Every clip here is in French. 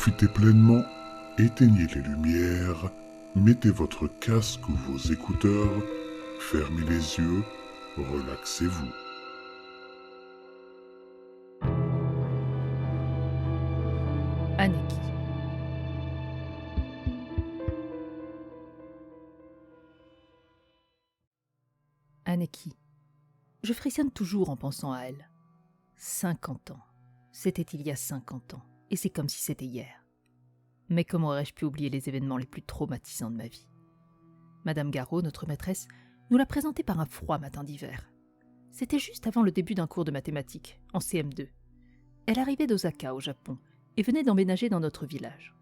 Profitez pleinement, éteignez les lumières, mettez votre casque ou vos écouteurs, fermez les yeux, relaxez-vous. Aneki. Aneki. Je frissonne toujours en pensant à elle. 50 ans. C'était il y a 50 ans, et c'est comme si c'était hier. Mais comment aurais-je pu oublier les événements les plus traumatisants de ma vie ? Madame Garot, notre maîtresse, nous l'a présentée par un froid matin d'hiver. C'était juste avant le début d'un cours de mathématiques, en CM2. Elle arrivait d'Osaka, au Japon, et venait d'emménager dans notre village.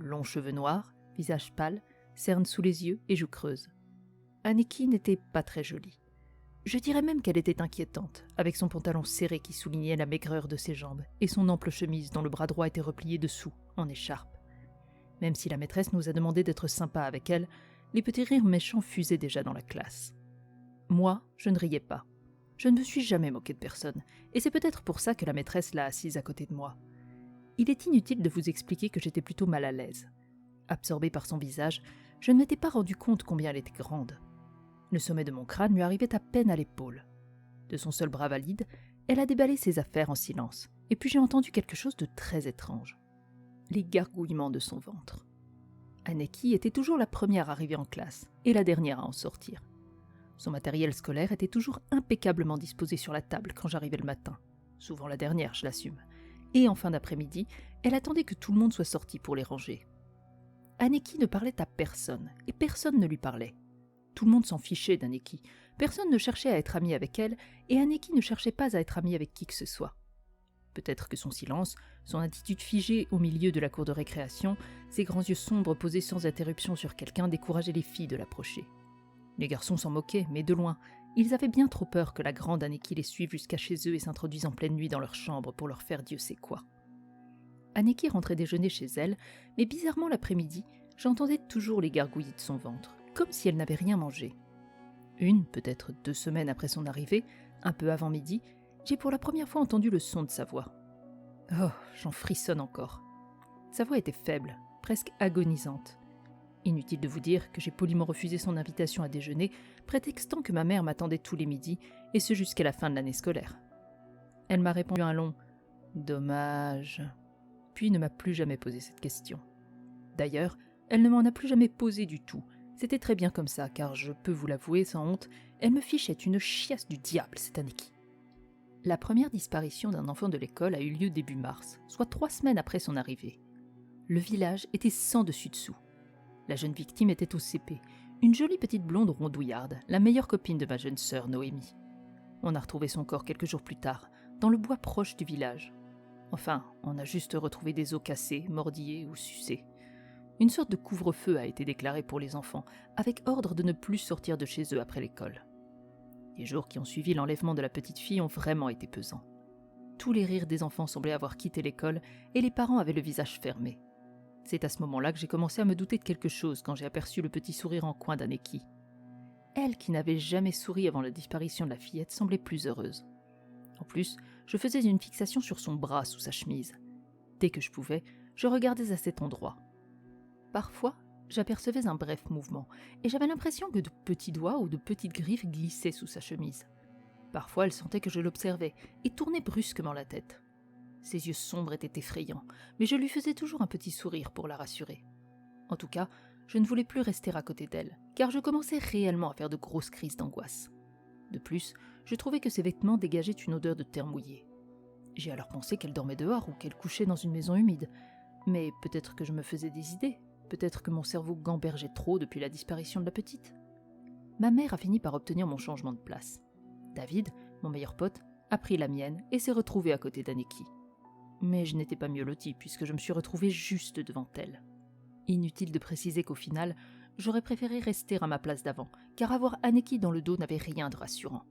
Longs cheveux noirs, visage pâle, cernes sous les yeux et joues creuses. Aneki n'était pas très jolie. Je dirais même qu'elle était inquiétante, avec son pantalon serré qui soulignait la maigreur de ses jambes et son ample chemise dont le bras droit était replié dessous, en écharpe. Même si la maîtresse nous a demandé d'être sympa avec elle, les petits rires méchants fusaient déjà dans la classe. Moi, je ne riais pas. Je ne me suis jamais moqué de personne, et c'est peut-être pour ça que la maîtresse l'a assise à côté de moi. Il est inutile de vous expliquer que j'étais plutôt mal à l'aise. Absorbée par son visage, je ne m'étais pas rendu compte combien elle était grande. Le sommet de mon crâne lui arrivait à peine à l'épaule. De son seul bras valide, elle a déballé ses affaires en silence, et puis j'ai entendu quelque chose de très étrange. Les gargouillements de son ventre. Aneki était toujours la première arrivée en classe, et la dernière à en sortir. Son matériel scolaire était toujours impeccablement disposé sur la table quand j'arrivais le matin. Souvent la dernière, je l'assume. Et en fin d'après-midi, elle attendait que tout le monde soit sorti pour les ranger. Aneki ne parlait à personne, et personne ne lui parlait. Tout le monde s'en fichait d'Aneki. Personne ne cherchait à être ami avec elle, et Aneki ne cherchait pas à être amie avec qui que ce soit. Peut-être que son silence, son attitude figée au milieu de la cour de récréation, ses grands yeux sombres posés sans interruption sur quelqu'un décourageaient les filles de l'approcher. Les garçons s'en moquaient, mais de loin. Ils avaient bien trop peur que la grande Aneki les suive jusqu'à chez eux et s'introduise en pleine nuit dans leur chambre pour leur faire Dieu sait quoi. Aneki rentrait déjeuner chez elle, mais bizarrement l'après-midi, j'entendais toujours les gargouillis de son ventre, comme si elle n'avait rien mangé. Peut-être 2 semaines après son arrivée, un peu avant midi, j'ai pour la première fois entendu le son de sa voix. Oh, j'en frissonne encore. Sa voix était faible, presque agonisante. Inutile de vous dire que j'ai poliment refusé son invitation à déjeuner, prétextant que ma mère m'attendait tous les midis, et ce jusqu'à la fin de l'année scolaire. Elle m'a répondu un long « dommage », puis ne m'a plus jamais posé cette question. D'ailleurs, elle ne m'en a plus jamais posé du tout. C'était très bien comme ça, car je peux vous l'avouer sans honte, elle me fichait une chiasse du diable, cette Aneki. La première disparition d'un enfant de l'école a eu lieu début mars, soit 3 semaines après son arrivée. Le village était sans dessus-dessous. La jeune victime était au CP, une jolie petite blonde rondouillarde, la meilleure copine de ma jeune sœur Noémie. On a retrouvé son corps quelques jours plus tard, dans le bois proche du village. Enfin, on a juste retrouvé des os cassés, mordillés ou sucés. Une sorte de couvre-feu a été déclaré pour les enfants, avec ordre de ne plus sortir de chez eux après l'école. Les jours qui ont suivi l'enlèvement de la petite fille ont vraiment été pesants. Tous les rires des enfants semblaient avoir quitté l'école et les parents avaient le visage fermé. C'est à ce moment-là que j'ai commencé à me douter de quelque chose quand j'ai aperçu le petit sourire en coin d'Aneki. Elle, qui n'avait jamais souri avant la disparition de la fillette, semblait plus heureuse. En plus, je faisais une fixation sur son bras sous sa chemise. Dès que je pouvais, je regardais à cet endroit. Parfois, j'apercevais un bref mouvement, et j'avais l'impression que de petits doigts ou de petites griffes glissaient sous sa chemise. Parfois, elle sentait que je l'observais, et tournait brusquement la tête. Ses yeux sombres étaient effrayants, mais je lui faisais toujours un petit sourire pour la rassurer. En tout cas, je ne voulais plus rester à côté d'elle, car je commençais réellement à faire de grosses crises d'angoisse. De plus, je trouvais que ses vêtements dégageaient une odeur de terre mouillée. J'ai alors pensé qu'elle dormait dehors ou qu'elle couchait dans une maison humide, mais peut-être que je me faisais des idées. Peut-être que mon cerveau gambergeait trop depuis la disparition de la petite. Ma mère a fini par obtenir mon changement de place. David, mon meilleur pote, a pris la mienne et s'est retrouvé à côté d'Aneki. Mais je n'étais pas mieux lotie puisque je me suis retrouvée juste devant elle. Inutile de préciser qu'au final, j'aurais préféré rester à ma place d'avant, car avoir Aneki dans le dos n'avait rien de rassurant.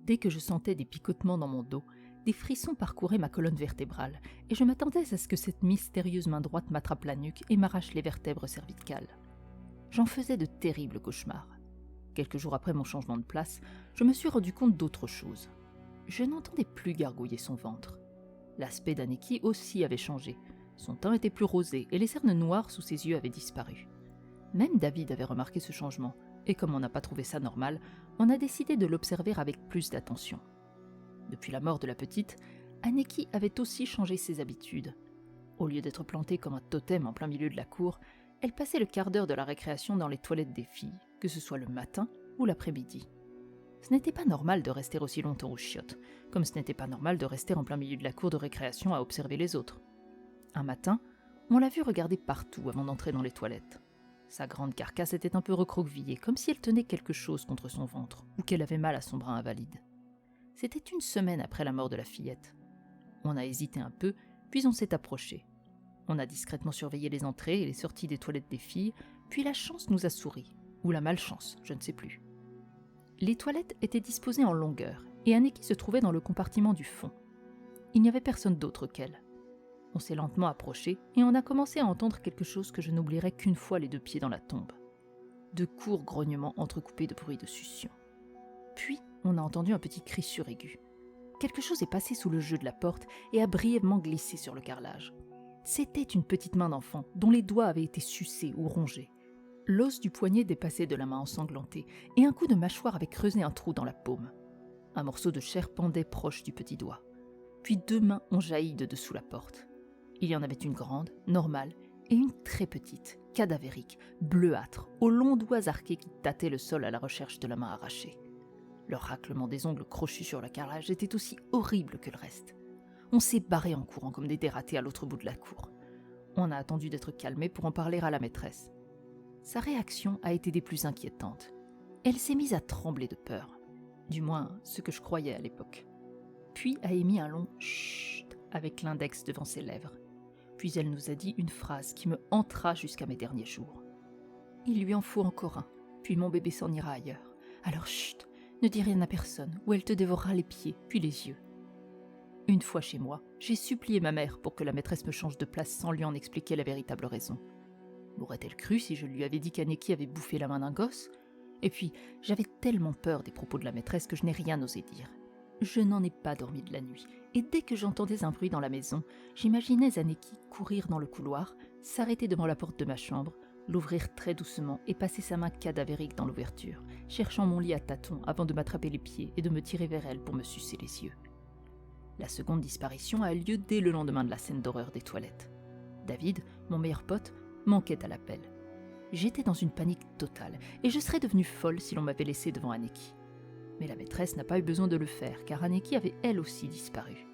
Dès que je sentais des picotements dans mon dos, des frissons parcouraient ma colonne vertébrale, et je m'attendais à ce que cette mystérieuse main droite m'attrape la nuque et m'arrache les vertèbres cervicales. J'en faisais de terribles cauchemars. Quelques jours après mon changement de place, je me suis rendu compte d'autre chose. Je n'entendais plus gargouiller son ventre. L'aspect d'Aneki aussi avait changé. Son teint était plus rosé et les cernes noires sous ses yeux avaient disparu. Même David avait remarqué ce changement, et comme on n'a pas trouvé ça normal, on a décidé de l'observer avec plus d'attention. Depuis la mort de la petite, Anneki avait aussi changé ses habitudes. Au lieu d'être plantée comme un totem en plein milieu de la cour, elle passait le quart d'heure de la récréation dans les toilettes des filles, que ce soit le matin ou l'après-midi. Ce n'était pas normal de rester aussi longtemps aux chiottes, comme ce n'était pas normal de rester en plein milieu de la cour de récréation à observer les autres. Un matin, on l'a vue regarder partout avant d'entrer dans les toilettes. Sa grande carcasse était un peu recroquevillée, comme si elle tenait quelque chose contre son ventre, ou qu'elle avait mal à son bras invalide. C'était une semaine après la mort de la fillette. On a hésité un peu, puis on s'est approché. On a discrètement surveillé les entrées et les sorties des toilettes des filles, puis la chance nous a souri, ou la malchance, je ne sais plus. Les toilettes étaient disposées en longueur, et Anneki se trouvait dans le compartiment du fond. Il n'y avait personne d'autre qu'elle. On s'est lentement approché, et on a commencé à entendre quelque chose que je n'oublierai qu'une fois les deux pieds dans la tombe. De courts grognements entrecoupés de bruits de succion. Puis, on a entendu un petit cri suraigu. Quelque chose est passé sous le jeu de la porte et a brièvement glissé sur le carrelage. C'était une petite main d'enfant, dont les doigts avaient été sucés ou rongés. L'os du poignet dépassait de la main ensanglantée, et un coup de mâchoire avait creusé un trou dans la paume. Un morceau de chair pendait proche du petit doigt. Puis deux mains ont jailli de dessous la porte. Il y en avait une grande, normale, et une très petite, cadavérique, bleuâtre, aux longs doigts arqués qui tâtaient le sol à la recherche de la main arrachée. Le raclement des ongles crochus sur le carrelage était aussi horrible que le reste. On s'est barré en courant comme des dératés à l'autre bout de la cour. On a attendu d'être calmé pour en parler à la maîtresse. Sa réaction a été des plus inquiétantes. Elle s'est mise à trembler de peur. Du moins, ce que je croyais à l'époque. Puis a émis un long « chut » avec l'index devant ses lèvres. Puis elle nous a dit une phrase qui me hantera jusqu'à mes derniers jours. « Il lui en faut encore un, puis mon bébé s'en ira ailleurs. Alors chut, ne dis rien à personne, ou elle te dévorera les pieds, puis les yeux. » Une fois chez moi, j'ai supplié ma mère pour que la maîtresse me change de place sans lui en expliquer la véritable raison. M'aurait-elle cru si je lui avais dit qu'Anneki avait bouffé la main d'un gosse ? Et puis, j'avais tellement peur des propos de la maîtresse que je n'ai rien osé dire. Je n'en ai pas dormi de la nuit, et dès que j'entendais un bruit dans la maison, j'imaginais Anneki courir dans le couloir, s'arrêter devant la porte de ma chambre, l'ouvrir très doucement et passer sa main cadavérique dans l'ouverture, cherchant mon lit à tâtons avant de m'attraper les pieds et de me tirer vers elle pour me sucer les yeux. La seconde disparition a eu lieu dès le lendemain de la scène d'horreur des toilettes. David, mon meilleur pote, manquait à l'appel. J'étais dans une panique totale, et je serais devenue folle si l'on m'avait laissée devant Anneki. Mais la maîtresse n'a pas eu besoin de le faire, car Anneki avait elle aussi disparu.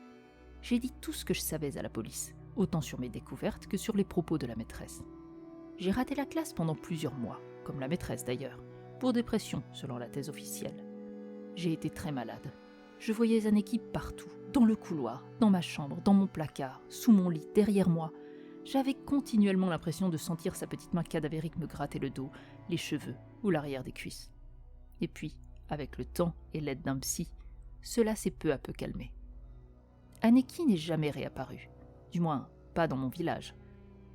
J'ai dit tout ce que je savais à la police, autant sur mes découvertes que sur les propos de la maîtresse. J'ai raté la classe pendant plusieurs mois, comme la maîtresse d'ailleurs, pour dépression selon la thèse officielle. J'ai été très malade. Je voyais Anneki partout, dans le couloir, dans ma chambre, dans mon placard, sous mon lit, derrière moi. J'avais continuellement l'impression de sentir sa petite main cadavérique me gratter le dos, les cheveux ou l'arrière des cuisses. Et puis, avec le temps et l'aide d'un psy, cela s'est peu à peu calmé. Anneki n'est jamais réapparue, du moins pas dans mon village.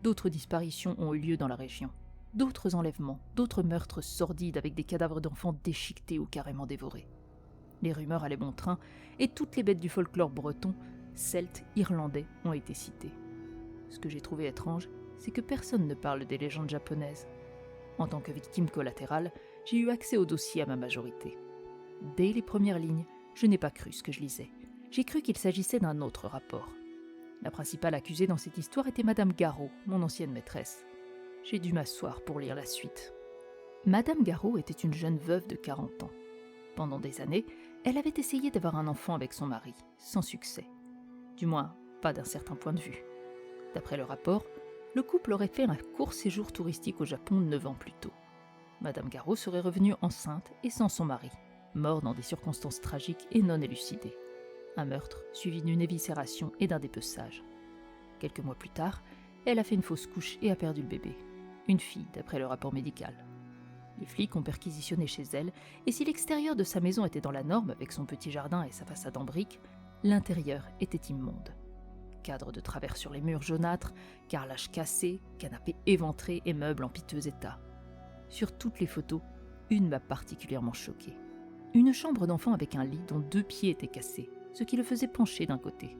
D'autres disparitions ont eu lieu dans la région, d'autres enlèvements, d'autres meurtres sordides avec des cadavres d'enfants déchiquetés ou carrément dévorés. Les rumeurs allaient bon train, et toutes les bêtes du folklore breton, celtes, irlandais, ont été citées. Ce que j'ai trouvé étrange, c'est que personne ne parle des légendes japonaises. En tant que victime collatérale, j'ai eu accès au dossier à ma majorité. Dès les premières lignes, je n'ai pas cru ce que je lisais. J'ai cru qu'il s'agissait d'un autre rapport. La principale accusée dans cette histoire était Madame Garot, mon ancienne maîtresse. J'ai dû m'asseoir pour lire la suite. Madame Garot était une jeune veuve de 40 ans. Pendant des années, elle avait essayé d'avoir un enfant avec son mari, sans succès. Du moins, pas d'un certain point de vue. D'après le rapport, le couple aurait fait un court séjour touristique au Japon 9 ans plus tôt. Madame Garot serait revenue enceinte et sans son mari, mort dans des circonstances tragiques et non élucidées. Un meurtre suivi d'une éviscération et d'un dépeçage. Quelques mois plus tard, elle a fait une fausse couche et a perdu le bébé. Une fille, d'après le rapport médical. Les flics ont perquisitionné chez elle, et si l'extérieur de sa maison était dans la norme avec son petit jardin et sa façade en briques, l'intérieur était immonde. Cadres de travers sur les murs jaunâtres, carrelage cassé, canapé éventré et meubles en piteux état. Sur toutes les photos, une m'a particulièrement choquée. Une chambre d'enfant avec un lit dont 2 pieds étaient cassés, ce qui le faisait pencher d'un côté.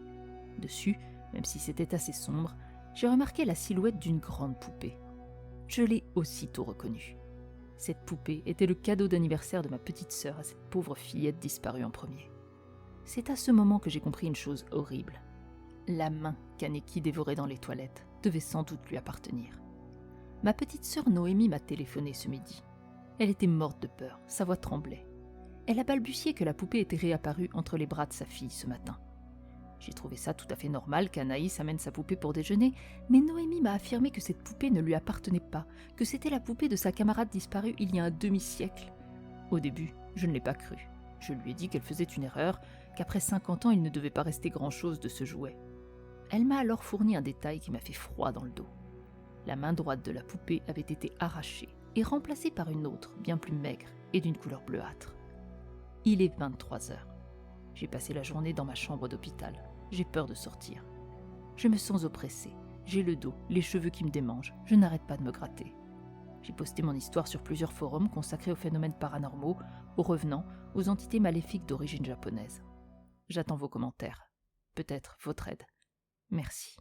Dessus, même si c'était assez sombre, j'ai remarqué la silhouette d'une grande poupée. Je l'ai aussitôt reconnue. Cette poupée était le cadeau d'anniversaire de ma petite sœur à cette pauvre fillette disparue en premier. C'est à ce moment que j'ai compris une chose horrible. La main qu'Anneki dévorait dans les toilettes devait sans doute lui appartenir. Ma petite sœur Noémie m'a téléphoné ce midi. Elle était morte de peur, sa voix tremblait. Elle a balbutié que la poupée était réapparue entre les bras de sa fille ce matin. J'ai trouvé ça tout à fait normal qu'Anaïs amène sa poupée pour déjeuner, mais Noémie m'a affirmé que cette poupée ne lui appartenait pas, que c'était la poupée de sa camarade disparue il y a un demi-siècle. Au début, je ne l'ai pas cru. Je lui ai dit qu'elle faisait une erreur, qu'après 50 ans, il ne devait pas rester grand-chose de ce jouet. Elle m'a alors fourni un détail qui m'a fait froid dans le dos. La main droite de la poupée avait été arrachée et remplacée par une autre, bien plus maigre et d'une couleur bleuâtre. Il est 23 heures. J'ai passé la journée dans ma chambre d'hôpital. J'ai peur de sortir. Je me sens oppressée. J'ai le dos, les cheveux qui me démangent. Je n'arrête pas de me gratter. J'ai posté mon histoire sur plusieurs forums consacrés aux phénomènes paranormaux, aux revenants, aux entités maléfiques d'origine japonaise. J'attends vos commentaires. Peut-être votre aide. Merci.